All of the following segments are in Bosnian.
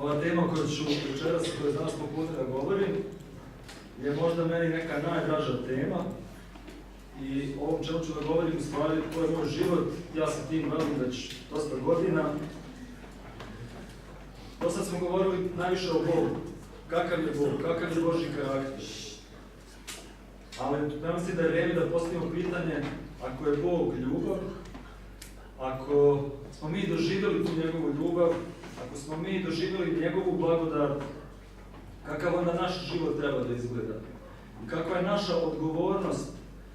Ova tema koju ću večeras, koju danas popodne da govorim, je možda meni neka najdraža tema. I o ovom čemu ću da govorim, u stvari, to je moj život, ja se tim bavim već dosta godina. Dosad smo govorili najviše o Bogu. Kakav je Bog, kakav je Božji karakter. Ali ja mislim da je vrijeme da postavimo pitanje, ako je Bog ljubav, ako smo mi doživjeli tu njegovu ljubav, ako smo mi doživjeli njegovu blagodat, kakav onda naš život treba da izgleda? I kakva je naša odgovornost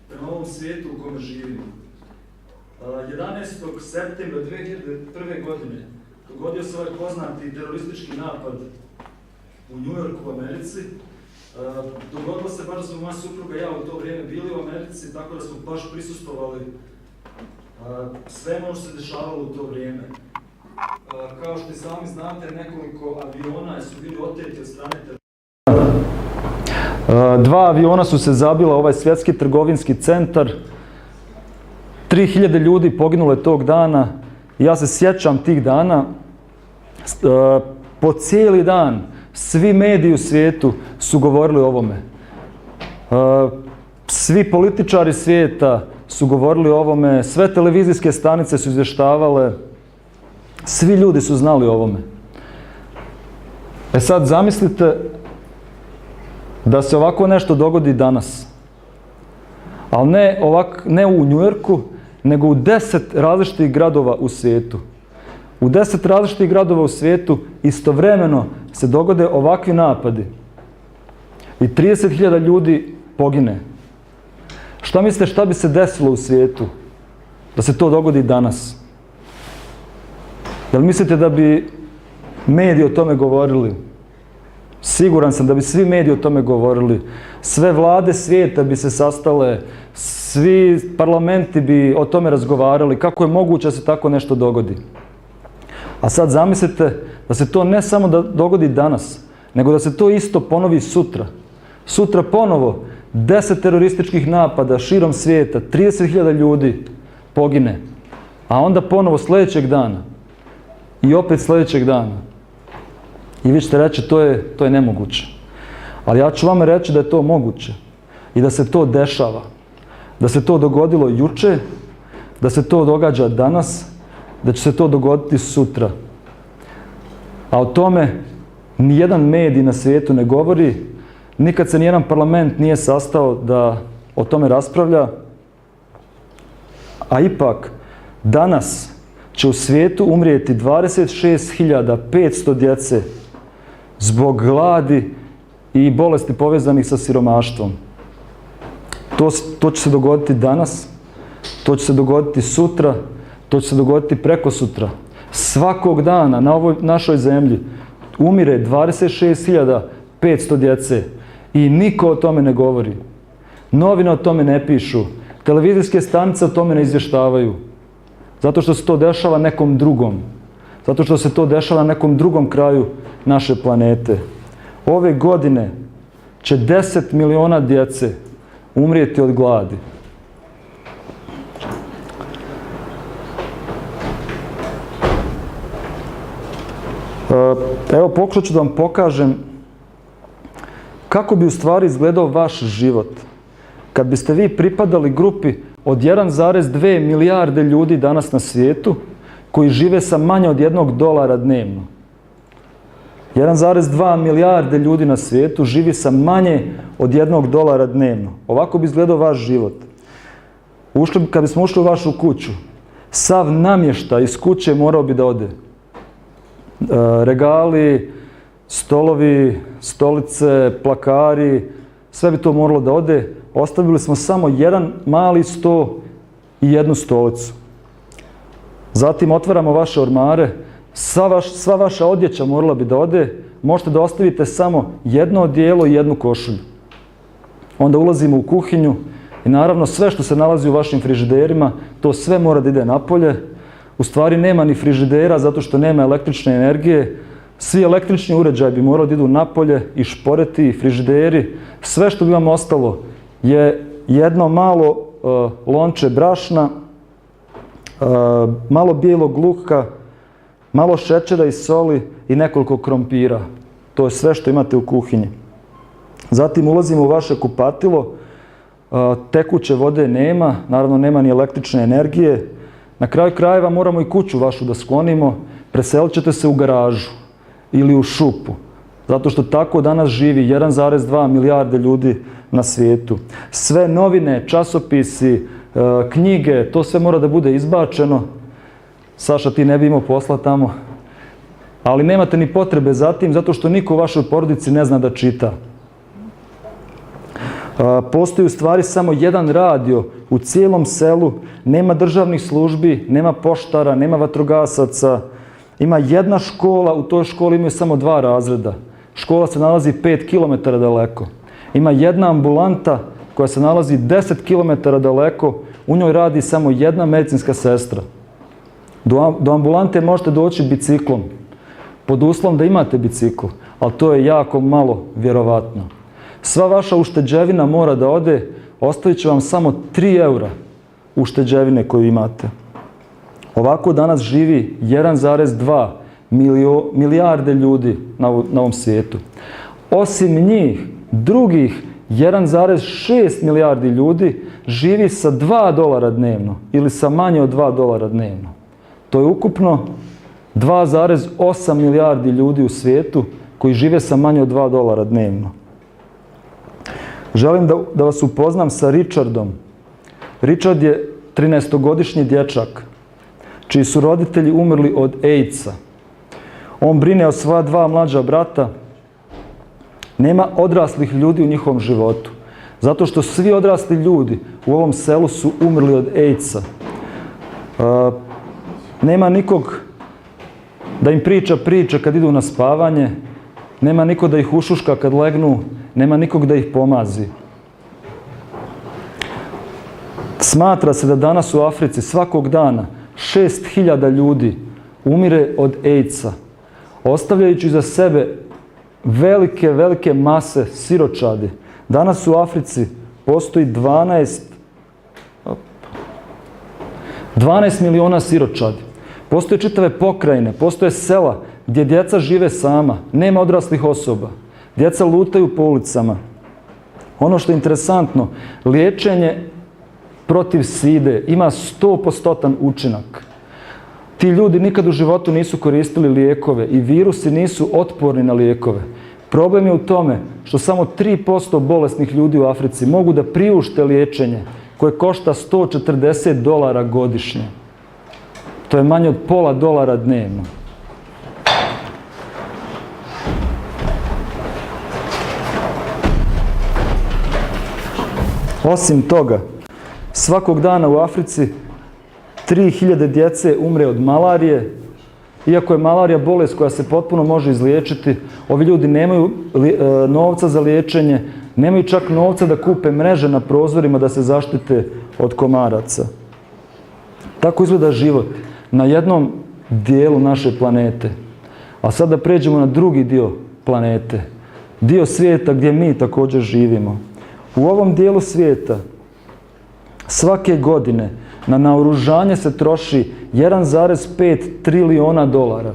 prema ovom svijetu u kome živimo? 11. septembra 2001. godine dogodio se ovaj poznati teroristički napad u New Yorku u Americi. Dogodilo se baš da smo moja supruga i ja u to vrijeme bili u Americi, tako da smo baš prisustvovali svemu što se dešavalo u to vrijeme. Kao što i sami znate, nekoliko aviona su bili oteti od strane terorista. 2 aviona su se zabila ovaj svjetski trgovinski centar. 3000 ljudi poginule tog dana. Ja se sjećam tih dana. Po cijeli dan svi mediji u svijetu su govorili o ovome. Svi političari svijeta su govorili o ovome, sve televizijske stanice su izvještavale, svi ljudi su znali o ovome. Sad zamislite da se ovako nešto dogodi danas. Ali ne u New Yorku, nego u 10 različitih gradova u svijetu. U 10 različitih gradova u svijetu istovremeno se dogode ovakvi napadi. I 30.000 ljudi pogine. Šta mislite šta bi se desilo u svijetu da se to dogodi danas? Jel mislite da bi mediji o tome govorili? Siguran sam da bi svi mediji o tome govorili. Sve vlade svijeta bi se sastale, svi parlamenti bi o tome razgovarali. Kako je moguće da se tako nešto dogodi? A sad zamislite da se to ne samo da dogodi danas, nego da se to isto ponovi sutra. Sutra ponovo 10 terorističkih napada širom svijeta, 30.000 ljudi pogine. A onda ponovo sljedećeg dana. I opet sljedećeg dana. I vi ćete reći to je nemoguće. Ali ja ću vam reći da je to moguće. I da se to dešava. Da se to dogodilo juče, da se to događa danas, da će se to dogoditi sutra. A o tome nijedan medij na svijetu ne govori, nikad se nijedan parlament nije sastao da o tome raspravlja. A danas će u svijetu umrijeti 26.500 djece zbog gladi i bolesti povezanih sa siromaštvom. To će se dogoditi danas, to će se dogoditi sutra, to će se dogoditi prekosutra. Svakog dana na ovoj našoj zemlji umire 26.500 djece i niko o tome ne govori. Novine o tome ne pišu, televizijske stanice o tome ne izvještavaju. Zato što se to dešava nekom drugom. Zato što se to dešava na nekom drugom kraju naše planete. Ove godine će 10 miliona djece umrijeti od gladi. Evo pokušat ću da vam pokažem kako bi u stvari izgledao vaš život kad biste vi pripadali grupi od 1,2 milijarde ljudi danas na svijetu koji žive sa manje od $1 dnevno. 1,2 milijarde ljudi na svijetu živi sa manje od $1 dnevno. Ovako bi izgledao vaš život. Kad bismo ušli u vašu kuću, sav namještaj iz kuće morao bi da ode. Regali, stolovi, stolice, plakari, sve bi to moralo da ode. Ostavili smo samo jedan mali sto i jednu stolicu. Zatim otvaramo vaše ormare, sva vaša odjeća morala bi da ode, možete da ostavite samo jedno odijelo i jednu košulju. Onda ulazimo u kuhinju i naravno sve što se nalazi u vašim frižiderima, to sve mora da ide napolje. U stvari nema ni frižidera zato što nema električne energije. Svi električni uređaji bi morali da idu napolje, i šporeti, i frižideri. Sve što bi vam ostalo je jedno malo lonče brašna, malo bijelog luka malo šećera i soli i nekoliko krompira. To je sve što imate u kuhinji. Zatim ulazimo u vaše kupatilo, tekuće vode nema, naravno nema ni električne energije. Na kraju krajeva moramo i kuću vašu da sklonimo, preselit ćete se u garažu ili u šupu. Zato što tako danas živi 1,2 milijarde ljudi na svijetu. Sve novine, časopisi, knjige, to sve mora da bude izbačeno. Saša, ti ne bi imao posla tamo. Ali nemate ni potrebe za tim, zato što niko u vašoj porodici ne zna da čita. Postoji u stvari samo jedan radio u cijelom selu, nema državnih službi, nema poštara, nema vatrogasaca, ima jedna škola, u toj školi imaju samo 2 razreda. Škola se nalazi 5 km daleko. Ima jedna ambulanta koja se nalazi 10 km daleko, u njoj radi samo jedna medicinska sestra. Do ambulante možete doći biciklom, pod uslovom da imate bicikl, ali to je jako malo vjerovatno. Sva vaša ušteđevina mora da ode, ostavit će vam samo 3 eura ušteđevine koju imate. Ovako danas živi 1,2 milijarde ljudi na ovom svijetu. Osim njih, drugih 1,6 milijardi ljudi živi sa $2 dnevno ili sa manje od $2 dnevno. To je ukupno 2,8 milijardi ljudi u svijetu koji žive sa manje od $2 dnevno. Želim da vas upoznam sa Richardom. Richard je 13-godišnji dječak čiji su roditelji umrli od AIDS-a. On brine o svoja 2 mlađa brata. Nema odraslih ljudi u njihovom životu. Zato što svi odrasli ljudi u ovom selu su umrli od AIDS-a. Nema nikog da im priča priče kad idu na spavanje. Nema nikog da ih ušuška kad legnu. Nema nikog da ih pomazi. Smatra se da danas u Africi svakog dana 6.000 ljudi umire od AIDS-a, ostavljajući za sebe velike mase siročadi. Danas u Africi postoji 12 miliona siročadi. Postoje čitave pokrajine, postoje sela gdje djeca žive sama, nema odraslih osoba. Djeca lutaju po ulicama. Ono što je interesantno, liječenje protiv side ima 100% učinak. Ti ljudi nikad u životu nisu koristili lijekove i virusi nisu otporni na lijekove. Problem je u tome što samo 3% bolesnih ljudi u Africi mogu da priušte liječenje koje košta $140 godišnje. To je manje od $0,5 dnevno. Osim toga, svakog dana u Africi 3.000 djece umre od malarije. Iako je malarija bolest koja se potpuno može izliječiti, ovi ljudi nemaju novca za liječenje, nemaju čak novca da kupe mreže na prozorima da se zaštite od komaraca. Tako izgleda život na jednom dijelu naše planete. A sada pređemo na drugi dio planete. Dio svijeta gdje mi također živimo. U ovom dijelu svijeta svake godine na naoružanje se troši 1,5 trilijona dolara.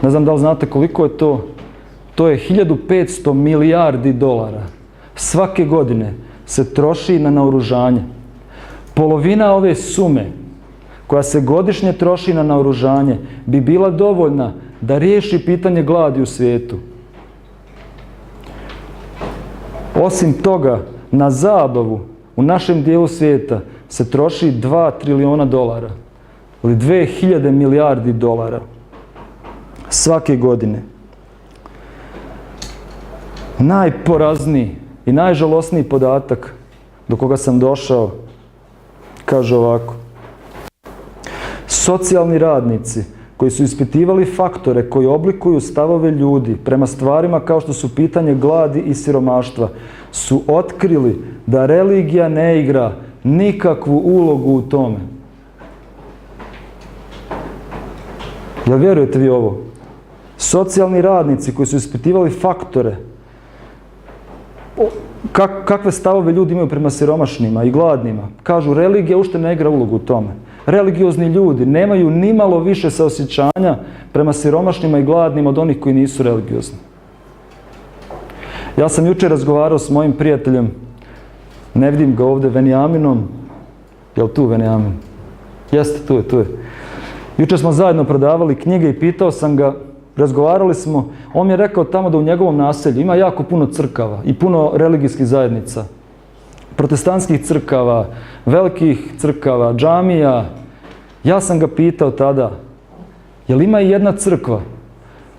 Ne znam da li znate koliko je to. To je 1500 milijardi dolara. Svake godine se troši na naoružanje. Polovina ove sume koja se godišnje troši na naoružanje bi bila dovoljna da riješi pitanje gladi u svijetu. Osim toga, na zabavu u našem dijelu svijeta se troši 2 trilijona dolara ili 2000 milijardi dolara svake godine. Najporazniji i najžalosniji podatak do koga sam došao kaže ovako. Socijalni radnici koji su ispitivali faktore koji oblikuju stavove ljudi prema stvarima kao što su pitanje gladi i siromaštva, su otkrili da religija ne igra nikakvu ulogu u tome. Jel vjerujete vi ovo? Socijalni radnici koji su ispitivali faktore kakve stavove ljudi imaju prema siromašnima i gladnima, kažu religija uopšte ne igra ulogu u tome. religiozni ljudi nemaju nimalo više saosjećanja prema siromašnima i gladnima od onih koji nisu religiozni. Ja sam jučer razgovarao s mojim prijateljem, ne vidim ga ovdje, Venijaminom. Jel tu Venijamin? Jeste, tu je. Jučer smo zajedno prodavali knjige i pitao sam ga, razgovarali smo, on mi je rekao tamo da u njegovom naselju ima jako puno crkava i puno religijskih zajednica. Protestantskih crkava, velikih crkava, džamija. Ja sam ga pitao tada, jel ima i jedna crkva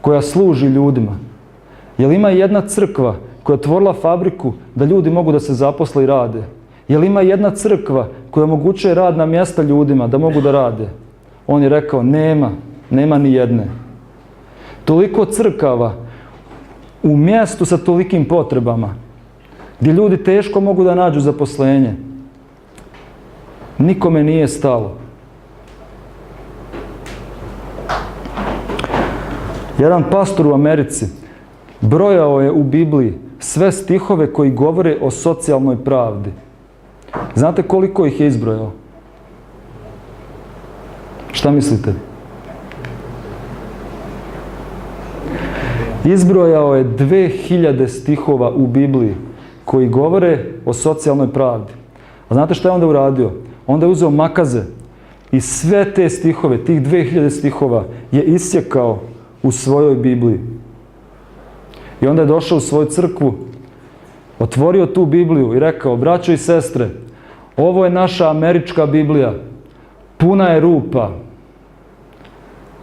koja služi ljudima? Jel ima i jedna crkva koja je otvorila fabriku da ljudi mogu da se zaposle i rade? Jel ima i jedna crkva koja omogućuje radna mjesta ljudima da mogu da rade? On je rekao, nema ni jedne. Toliko crkava u mjestu sa tolikim potrebama, gdje ljudi teško mogu da nađu zaposlenje. Nikome nije stalo. Jedan pastor u Americi brojao je u Bibliji sve stihove koji govore o socijalnoj pravdi. Znate koliko ih je izbrojao? Šta mislite? Izbrojao je 2000 stihova u Bibliji koji govore o socijalnoj pravdi. A znate šta je onda uradio? Onda je uzeo makaze i sve te stihove, tih 2000 stihova je isjekao u svojoj Bibliji. I onda je došao u svoju crkvu, otvorio tu Bibliju i rekao, braćo i sestre, ovo je naša američka Biblija, puna je rupa.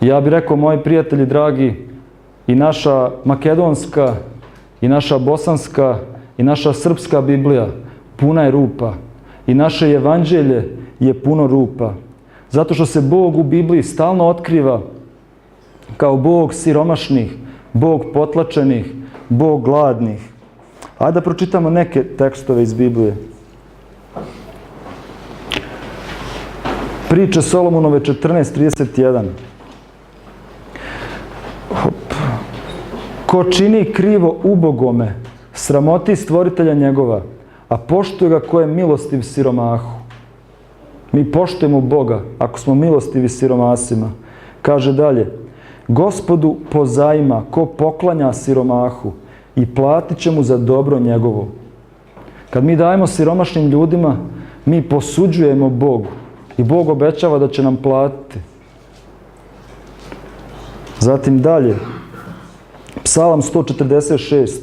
Ja bih rekao, moji prijatelji dragi, i naša makedonska, i naša bosanska, i naša srpska Biblija puna je rupa. I naše evanđelje je puno rupa. Zato što se Bog u Bibliji stalno otkriva kao Bog siromašnih, Bog potlačenih, Bog gladnih. Ajde da pročitamo neke tekstove iz Biblije. Priče Solomonove 14:31. Ko čini krivo ubogome, sramoti stvoritelja njegova, a poštuje ga ko je milostiv siromahu. Mi poštujemo Boga ako smo milostivi siromasima. Kaže dalje, Gospodu pozajma ko poklanja siromahu i platit će mu za dobro njegovo. Kad mi dajemo siromašnim ljudima, mi posuđujemo Bogu i Bog obećava da će nam platiti. Zatim dalje, Psalam 146.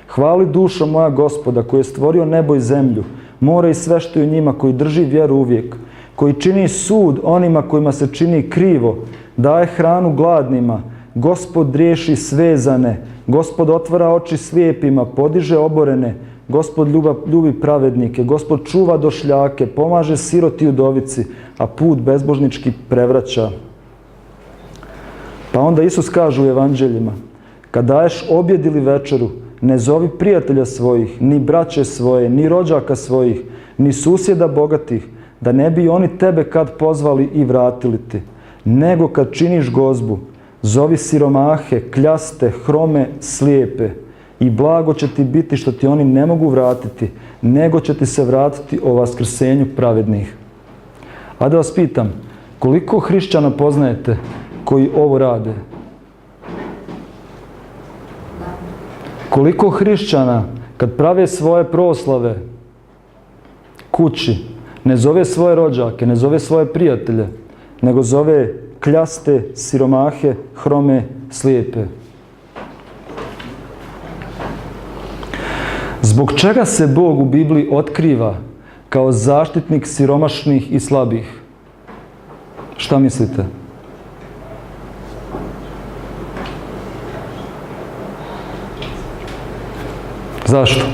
Hvali dušo moja Gospoda koji je stvorio nebo i zemlju, more i sve što je u njima, koji drži vjeru uvijek, koji čini sud onima kojima se čini krivo, daje hranu gladnima, Gospod riješi svezane, Gospod otvara oči slijepima, podiže oborene, Gospod ljubi pravednike, Gospod čuva došljake, pomaže siroti i udovici, a put bezbožnički prevraća. Pa onda Isus kaže u evanđeljima, kad daješ objed ili večeru, ne zovi prijatelja svojih, ni braće svoje, ni rođaka svojih, ni susjeda bogatih, da ne bi oni tebe kad pozvali i vratili ti. Nego kad činiš gozbu, zovi siromahe, kljaste, hrome, slijepe. I blago će ti biti što ti oni ne mogu vratiti, nego će ti se vratiti o vaskrsenju pravednih. A da vas pitam, koliko hrišćana poznajete koji ovo rade? Koliko hrišćana kad prave svoje proslave kući, ne zove svoje rođake, ne zove svoje prijatelje, nego zove kljaste, siromahe, hrome, slijepe. Zbog čega se Bog u Bibliji otkriva kao zaštitnik siromašnih i slabih? Šta mislite? Zašto?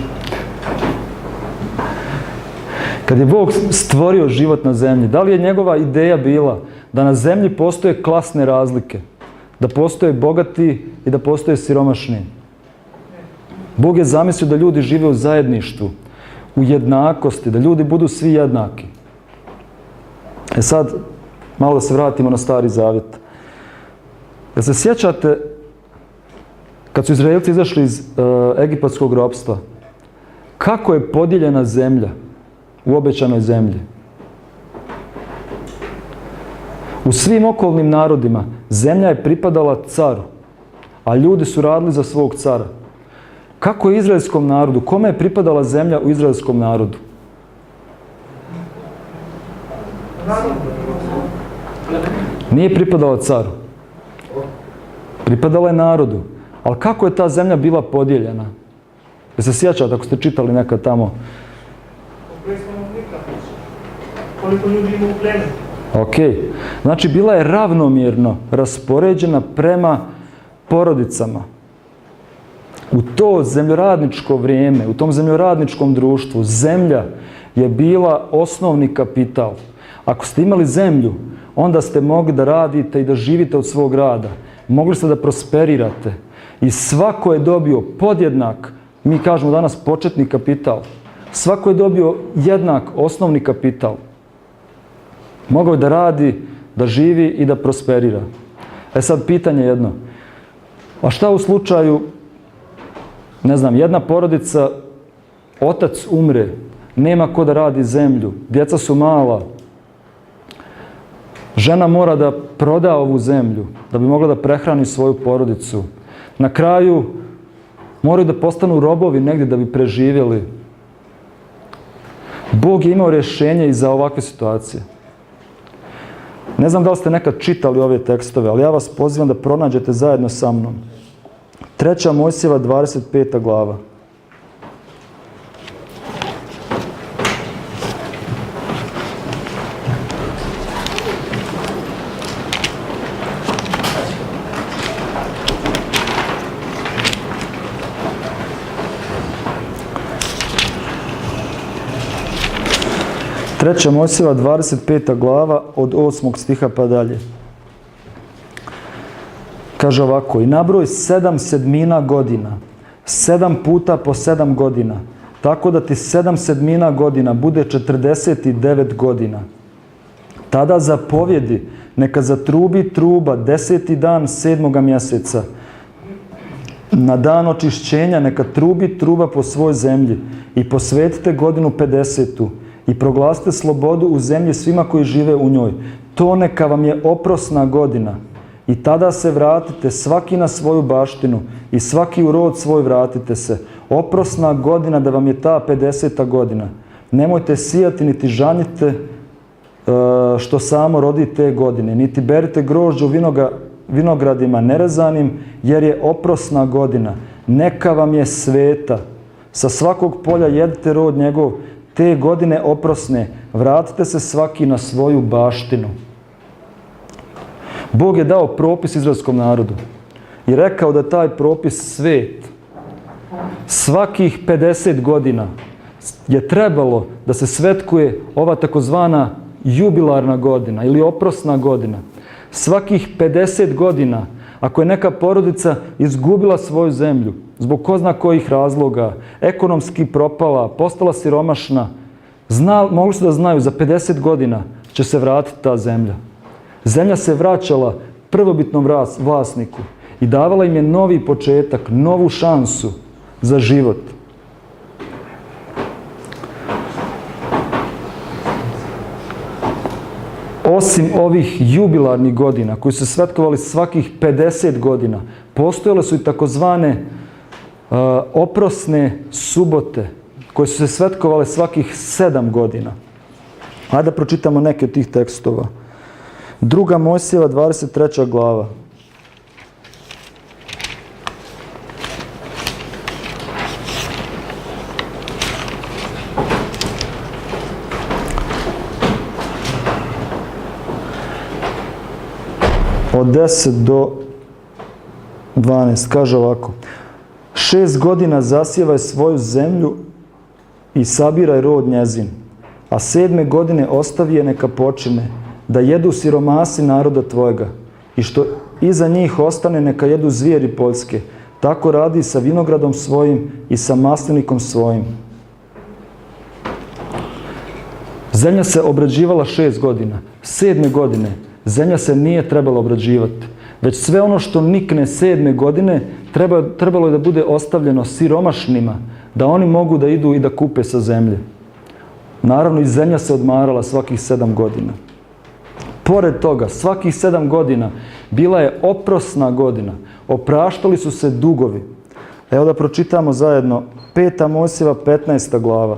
Kad je Bog stvorio život na zemlji, da li je njegova ideja bila da na zemlji postoje klasne razlike? Da postoje bogati i da postoje siromašni? Bog je zamislio da ljudi žive u zajedništvu, u jednakosti, da ljudi budu svi jednaki. E sad, malo da se vratimo na Stari Zavjet. Jel se sjećate kad su Izraelci izašli iz egipatskog ropstva, kako je podijeljena zemlja u obećanoj zemlji? U svim okolnim narodima zemlja je pripadala caru, a ljudi su radili za svog cara. Kako je izraelskom narodu? Kome je pripadala zemlja u izraelskom narodu? Nije pripadala caru. Pripadala je narodu. Ali kako je ta zemlja bila podijeljena? Da se sjećate ako ste čitali nekad tamo? Koliko ljudi ima u plenu? Ok. Znači, bila je ravnomjerno raspoređena prema porodicama. U to zemljoradničko vrijeme, u tom zemljoradničkom društvu, zemlja je bila osnovni kapital. Ako ste imali zemlju, onda ste mogli da radite i da živite od svog rada. Mogli ste da prosperirate. I svako je dobio podjednak, mi kažemo danas početni kapital. Svako je dobio jednak osnovni kapital. Mogao je da radi, da živi i da prosperira. E sad pitanje jedno. A šta u slučaju, ne znam, jedna porodica, otac umre, nema ko da radi zemlju, djeca su mala, žena mora da proda ovu zemlju da bi mogla da prehrani svoju porodicu. Na kraju moraju da postanu robovi negdje da bi preživjeli. Bog je imao rješenje i za ovakve situacije. Ne znam da li ste nekad čitali ove tekstove, ali ja vas pozivam da pronađete zajedno sa mnom. 3. Mojsijeva 25. glava. Treća Mojsijeva 25. glava od 8. stiha pa dalje. Kaže ovako: i nabroj 7 sedmina godina, 7 puta po 7 godina, tako da ti 7 sedmina godina bude 49 godina. Tada zapovjedi, neka zatrubi truba 10. dan 7. mjeseca. Na dan očišćenja neka trubi truba po svoj zemlji i posvetite godinu 50. I proglasite slobodu u zemlji svima koji žive u njoj. To neka vam je oprosna godina. I tada se vratite svaki na svoju baštinu i svaki u rod svoj vratite se. Oprosna godina da vam je ta 50. godina. Nemojte sijati niti žanjite što samo rodi te godine. Niti berite grožđe u vinogradima nerezanim, jer je oprosna godina. Neka vam je sveta. Sa svakog polja jedite rod njegov. Te godine oprosne, vratite se svaki na svoju baštinu. Bog je dao propis izraelskom narodu i rekao da taj propis svet. Svakih 50 godina je trebalo da se svetkuje ova takozvana jubilarna godina ili oprosna godina. Svakih 50 godina, ako je neka porodica izgubila svoju zemlju, zbog ko zna kojih razloga, ekonomski propala, postala siromašna, mogli su da znaju za 50 godina će se vratiti ta zemlja. Zemlja se vraćala prvobitnom vlasniku i davala im je novi početak, novu šansu za život. Osim ovih jubilarnih godina, koji su svetkovali svakih 50 godina, postojale su i takozvane oprosne subote, koje su se svetkovale svakih 7 godina. Hajde da pročitamo neke od tih tekstova. 2. Mojsijeva 23. glava. Od 10 do 12 kaže ovako: 6 godina zasjevaj svoju zemlju i sabiraj rod njezin, a 7. godine ostavi je neka počine, da jedu siromasi naroda tvojega, i što iza njih ostane neka jedu zvijeri poljske. Tako radi sa vinogradom svojim i sa maslinikom svojim. Zemlja se obrađivala 6 godina. 7. godine zemlja se nije trebala obrađivati, već sve ono što nikne 7. godine trebalo je da bude ostavljeno siromašnima, da oni mogu da idu i da kupe sa zemlje. Naravno, i zemlja se odmarala svakih 7 godina. Pored toga, svakih 7 godina bila je oprosna godina. Opraštali su se dugovi. Evo da pročitamo zajedno 5. Mojsijeva 15. glava.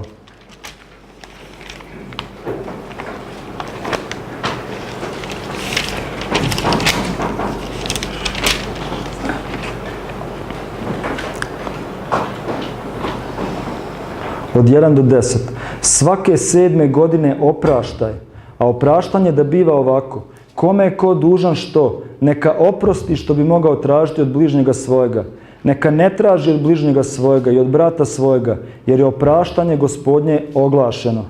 Od 1 do 10. Svake 7. godine opraštaj, a opraštanje da biva ovako. Kome je ko dužan što? Neka oprosti što bi mogao tražiti od bližnjega svojega. Neka ne traži od bližnjega svojega i od brata svojega, jer je opraštanje Gospodnje oglašeno.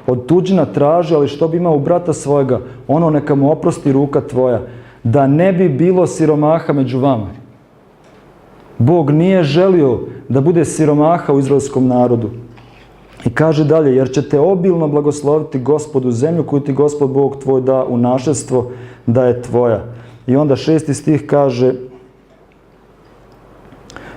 Od tuđina traži, ali što bi imao u brata svojega, ono neka mu oprosti ruka tvoja, da ne bi bilo siromaha među vama. Bog nije želio da bude siromaha u izraelskom narodu. I kaže dalje, jer će te obilno blagosloviti Gospod u zemlju koju ti Gospod Bog tvoj da u našetstvo, da je tvoja. I onda 6. stih kaže,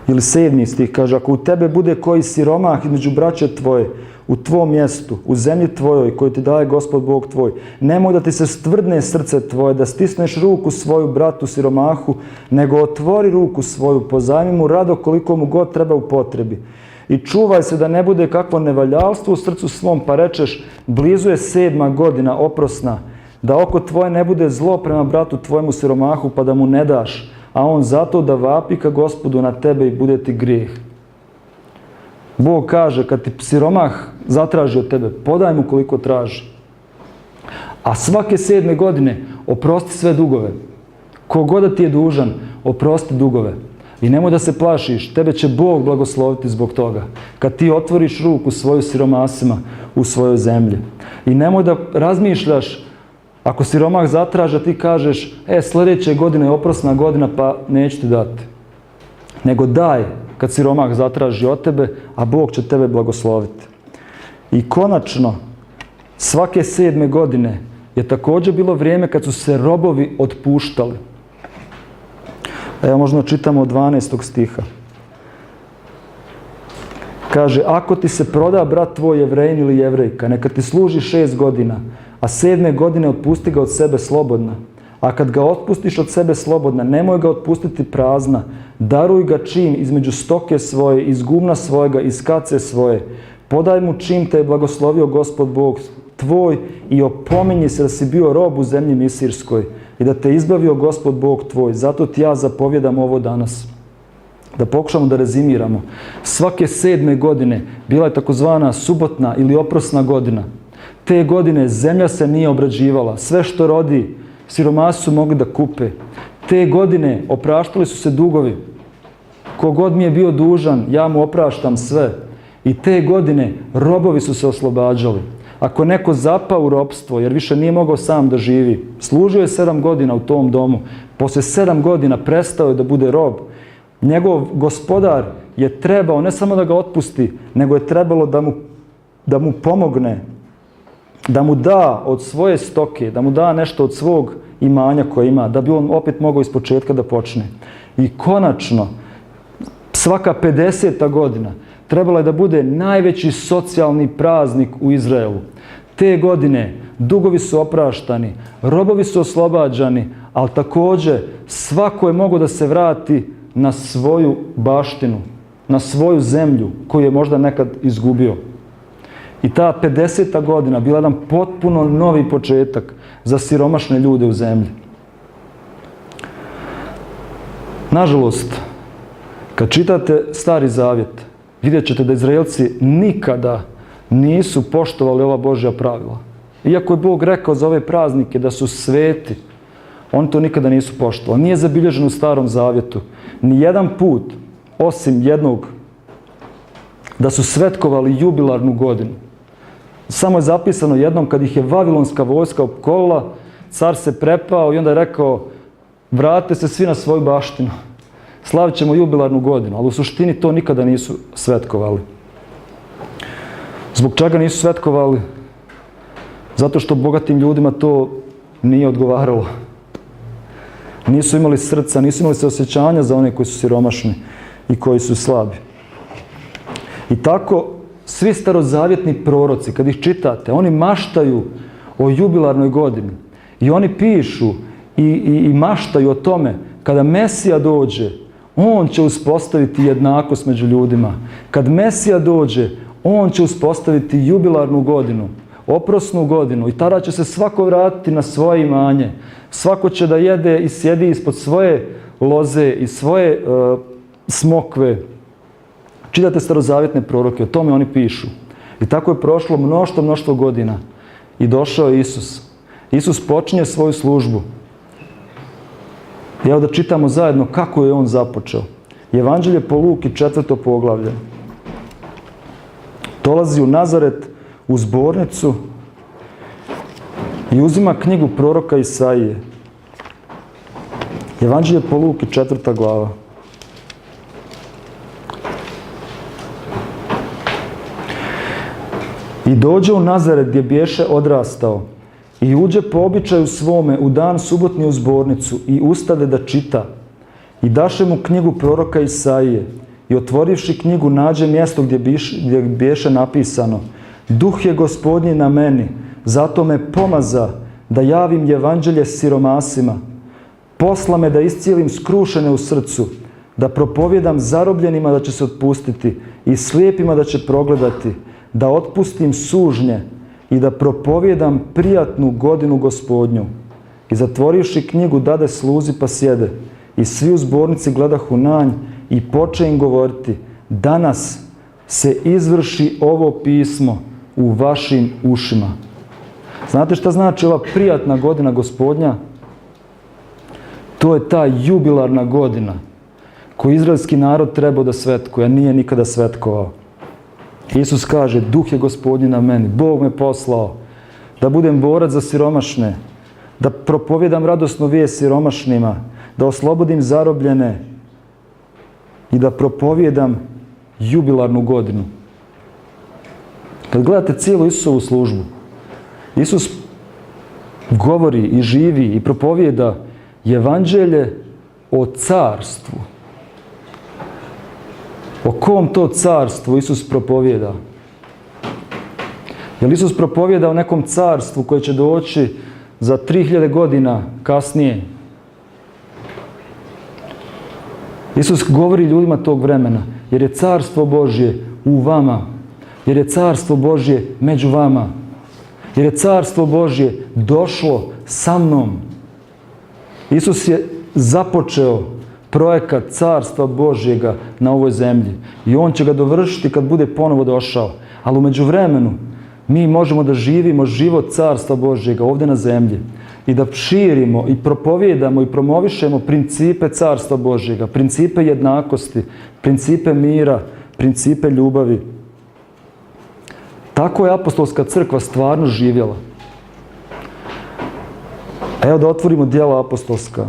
ili 7. stih kaže, ako u tebe bude koji siromah između braće tvoje, u tvom mjestu, u zemlji tvojoj koju ti daje Gospod Bog tvoj, nemoj da ti se stvrdne srce tvoje, da stisneš ruku svoju bratu siromahu, nego otvori ruku svoju, pozajmi mu rado koliko mu god treba u potrebi. I čuvaj se da ne bude kakvo nevaljalstvo u srcu svom, pa rečeš, blizu je 7. godina oprosna, da oko tvoje ne bude zlo prema bratu tvojemu siromahu, pa da mu ne daš, a on zato da vapi ka Gospodu na tebe i bude ti grijeh. Bog kaže, kad ti siromah zatraži od tebe, podaj mu koliko traži. A svake 7. godine oprosti sve dugove. Kogod da ti je dužan, oprosti dugove. I nemoj da se plašiš, tebe će Bog blagosloviti zbog toga. Kad ti otvoriš ruku svoju siromasima u svojoj zemlji. I nemoj da razmišljaš, ako siromah zatraži, ti kažeš, sljedeće godine je oprosna godina, pa neću ti dati. Nego daj kad siromah zatraži od tebe, a Bog će tebe blagosloviti. I konačno, svake 7. godine je također bilo vrijeme kad su se robovi otpuštali. Evo možda čitamo od 12. stiha. Kaže, ako ti se proda brat tvoj Jevrejin ili Jevrejka, neka ti služi 6 godina, a 7. godine otpusti ga od sebe slobodna. A kad ga otpustiš od sebe slobodna, nemoj ga otpustiti prazna, daruj ga čim između stoke svoje, iz gumna svojega, iz kace svoje. Podaj mu čim te je blagoslovio Gospod Bog tvoj i opominji se da si bio rob u zemlji Misirskoj i da te izbavio Gospod Bog tvoj. Zato ti ja zapovjedam ovo danas. Da pokušamo da rezimiramo. Svake 7. godine bila je takozvana subotna ili oprosna godina. Te godine zemlja se nije obrađivala. Sve što rodi, siromasi su mogli da kupe. Te godine opraštali su se dugovi. Kogod mi je bio dužan, ja mu opraštam sve. I te godine robovi su se oslobađali. Ako neko zapao u ropstvo, jer više nije mogao sam da živi, služio je 7 godina u tom domu, poslije 7 godina prestao je da bude rob, njegov gospodar je trebao ne samo da ga otpusti, nego je trebalo da mu pomogne, da mu da od svoje stoke, da mu da nešto od svog imanja koje ima, da bi on opet mogao ispočetka da počne. I konačno, svaka 50. godina trebala je da bude najveći socijalni praznik u Izraelu. Te godine dugovi su opraštani, robovi su oslobađani, ali također svako je mogao da se vrati na svoju baštinu, na svoju zemlju koju je možda nekad izgubio. I ta 50. godina bila jedan potpuno novi početak za siromašne ljude u zemlji. Nažalost, kad čitate Stari Zavjet, vidjet ćete da Izraelci nikada nisu poštovali ova Božja pravila. Iako je Bog rekao za ove praznike da su sveti, oni to nikada nisu poštovali. Nije zabilježeno u Starom Zavjetu ni jedan put, osim jednog, da su svetkovali jubilarnu godinu. Samo je zapisano jednom kad ih je vavilonska vojska opkolila, car se prepao i onda je rekao, vratite se svi na svoju baštinu. Slavit ćemo jubilarnu godinu, ali u suštini to nikada nisu svetkovali. Zbog čega nisu svetkovali? Zato što bogatim ljudima to nije odgovaralo. Nisu imali srca, nisu imali osjećanja za one koji su siromašni i koji su slabi. I tako svi starozavjetni proroci, kad ih čitate, oni maštaju o jubilarnoj godini. I oni pišu i maštaju o tome, kada Mesija dođe, on će uspostaviti jednakost među ljudima. Kad Mesija dođe, on će uspostaviti jubilarnu godinu, oprosnu godinu i tada će se svako vratiti na svoje imanje. Svako će da jede i sjedi ispod svoje loze i svoje smokve. Čitate starozavjetne proroke, o tome oni pišu. I tako je prošlo mnoštvo godina i došao je Isus. Isus počinje svoju službu. Evo da čitamo zajedno kako je on započeo. Evanđelje po Luki, 4. poglavlje. Dolazi u Nazaret, u zbornicu i uzima knjigu proroka Isaije. Evanđelje po Luki, 4. glava. I dođe u Nazaret gdje biješe odrastao i uđe po običaju svome u dan subotni u zbornicu i ustade da čita. I daše mu knjigu proroka Isaije i otvorivši knjigu nađe mjesto gdje biješe napisano: Duh je Gospodnji na meni, zato me pomaza da javim evanđelje siromasima. Posla me da iscijelim skrušene u srcu, da propovijedam zarobljenima da će se otpustiti i slijepima da će progledati, da otpustim sužnje i da propovijedam prijatnu godinu Gospodnju. I zatvorivši knjigu dade sluzi pa sjede. I svi u zbornici gledahu na nj i poče im govoriti: danas se izvrši ovo pismo u vašim ušima. Znate šta znači ova prijatna godina Gospodnja? To je ta jubilarna godina koju izraelski narod trebao da svetkuje, a nije nikada svetkovao. Isus kaže: Duh je Gospodnji na meni, Bog me poslao da budem borac za siromašne, da propovijedam radosnu vijest siromašnima, da oslobodim zarobljene i da propovijedam jubilarnu godinu. Kad gledate cijelu Isusovu službu, Isus govori i živi i propovijeda evanđelje o carstvu. O kom to carstvu Isus propovijeda? Je li Isus propovijeda o nekom carstvu koje će doći za 3000 godina kasnije? Isus govori ljudima tog vremena, jer je carstvo Božje u vama, jer je carstvo Božje među vama, jer je carstvo Božje došlo sa mnom. Isus je započeo projekat carstva Božjega na ovoj zemlji i on će ga dovršiti kad bude ponovo došao. Ali u međuvremenu mi možemo da živimo život carstva Božjega ovdje na zemlji i da širimo i propovijedamo i promovišemo principe carstva Božjega, principe jednakosti, principe mira, principe ljubavi. Tako je apostolska crkva stvarno živjela. Evo da otvorimo djela apostolska.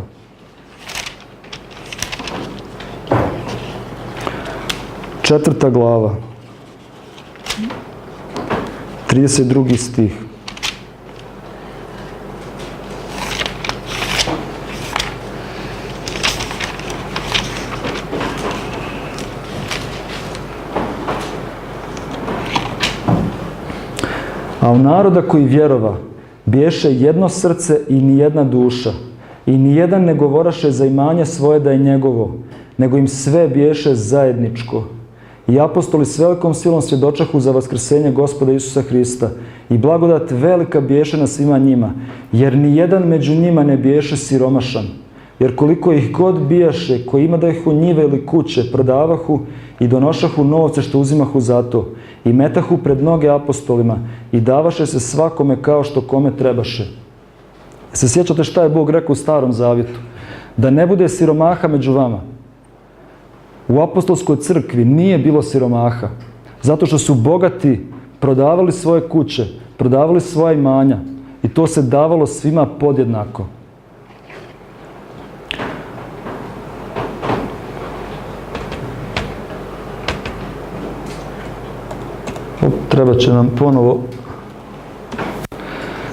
4. glava, 32. stih. A u naroda koji vjerova biješe jedno srce i nijedna duša, i nijedan ne govoraše za imanje svoje da je njegovo, nego im sve biješe zajedničko. I apostoli s velikom silom svjedočahu za vaskrsenje Gospoda Isusa Hrista i blagodat velika biješe na svima njima, jer nijedan među njima ne biješe siromašan. Jer koliko ih god bijaše, koji ima da ih u njive ili kuće, prodavahu i donošahu novce što uzimahu za to, i metahu pred noge apostolima i davaše se svakome kao što kome trebaše. Se sjećate šta je Bog rekao u Starom Zavjetu? Da ne bude siromaha među vama. U apostolskoj crkvi nije bilo siromaha, zato što su bogati prodavali svoje kuće, prodavali svoja imanja i to se davalo svima podjednako. Treba će nam ponovo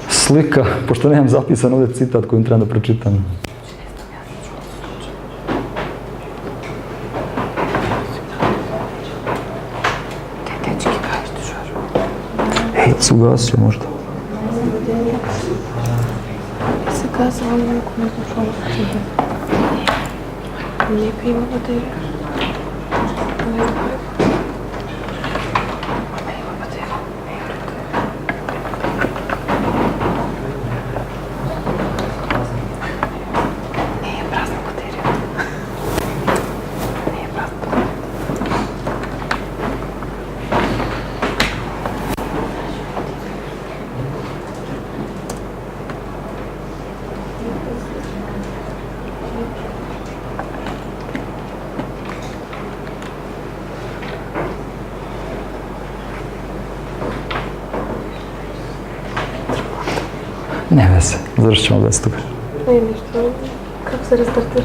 slika, pošto nemam zapisan ovdje citat kojim trebam da pročitam. Se ugasio možda. Gaz alıyorum, koymuş olmak gibi. Не пиво воды. Ne veze, završit ćemo bez toga. Ne, ništa. Kako se restartira?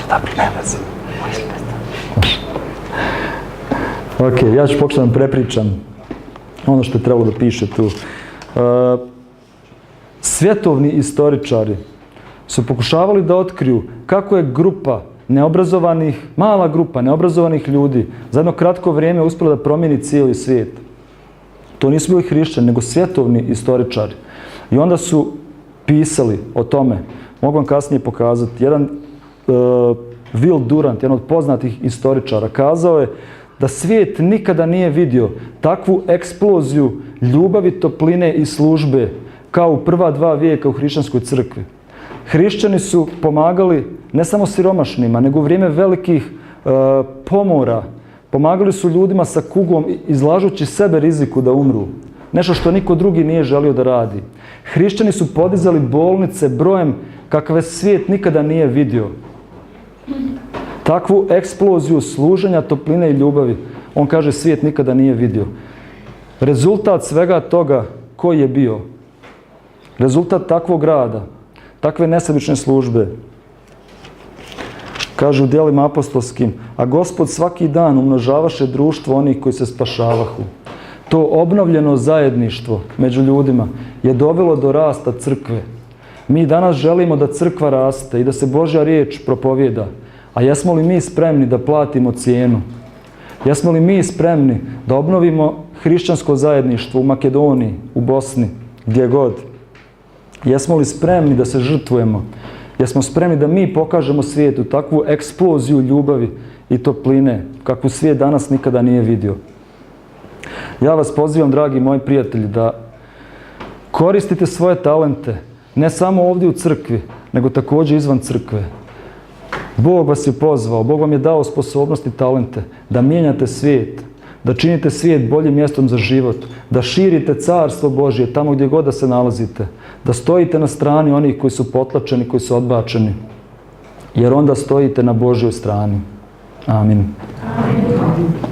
Dobro, ne veze. Ok, ja ću pokušati da prepričam ono što je trebalo da piše tu. Svjetovni istoričari su pokušavali da otkriju kako je grupa neobrazovanih, mala grupa neobrazovanih ljudi za jedno kratko vrijeme uspjela da promijeni cijeli svijet. To nisu bili hrišćani, nego svjetovni istoričari. I onda su pisali o tome. Mogu vam kasnije pokazati. Jedan Will Durant, jedan od poznatih istoričara, kazao je da svijet nikada nije vidio takvu eksploziju ljubavi, topline i službe kao u prva 2 vijeka u hrišćanskoj crkvi. Hrišćani su pomagali ne samo siromašnima, nego u vrijeme velikih pomora. Pomagali su ljudima sa kugom, izlažući sebe riziku da umru. Nešto što niko drugi nije želio da radi. Hrišćani su podizali bolnice brojem kakve svijet nikada nije vidio. Takvu eksploziju služenja, topline i ljubavi, on kaže, svijet nikada nije vidio. Rezultat svega toga koji je bio? Rezultat takvog rada, takve nesebične službe. Kaže u djelima apostolskim, a Gospod svaki dan umnožavaše društvo onih koji se spašavahu. To obnovljeno zajedništvo među ljudima je dovelo do rasta crkve. Mi danas želimo da crkva raste i da se Božja riječ propovijeda. A jesmo li mi spremni da platimo cijenu? Jesmo li mi spremni da obnovimo hrišćansko zajedništvo u Makedoniji, u Bosni, gdje god? Jesmo li spremni da se žrtvujemo? Jesmo spremni da mi pokažemo svijetu takvu eksploziju ljubavi i topline kakvu svijet danas nikada nije vidio? Ja vas pozivam, dragi moji prijatelji, da koristite svoje talente, ne samo ovdje u crkvi, nego također izvan crkve. Bog vas je pozvao, Bog vam je dao sposobnosti i talente da mijenjate svijet, da činite svijet boljim mjestom za život, da širite carstvo Božje tamo gdje god da se nalazite, da stojite na strani onih koji su potlačeni, koji su odbačeni, jer onda stojite na Božjoj strani. Amin. Amin.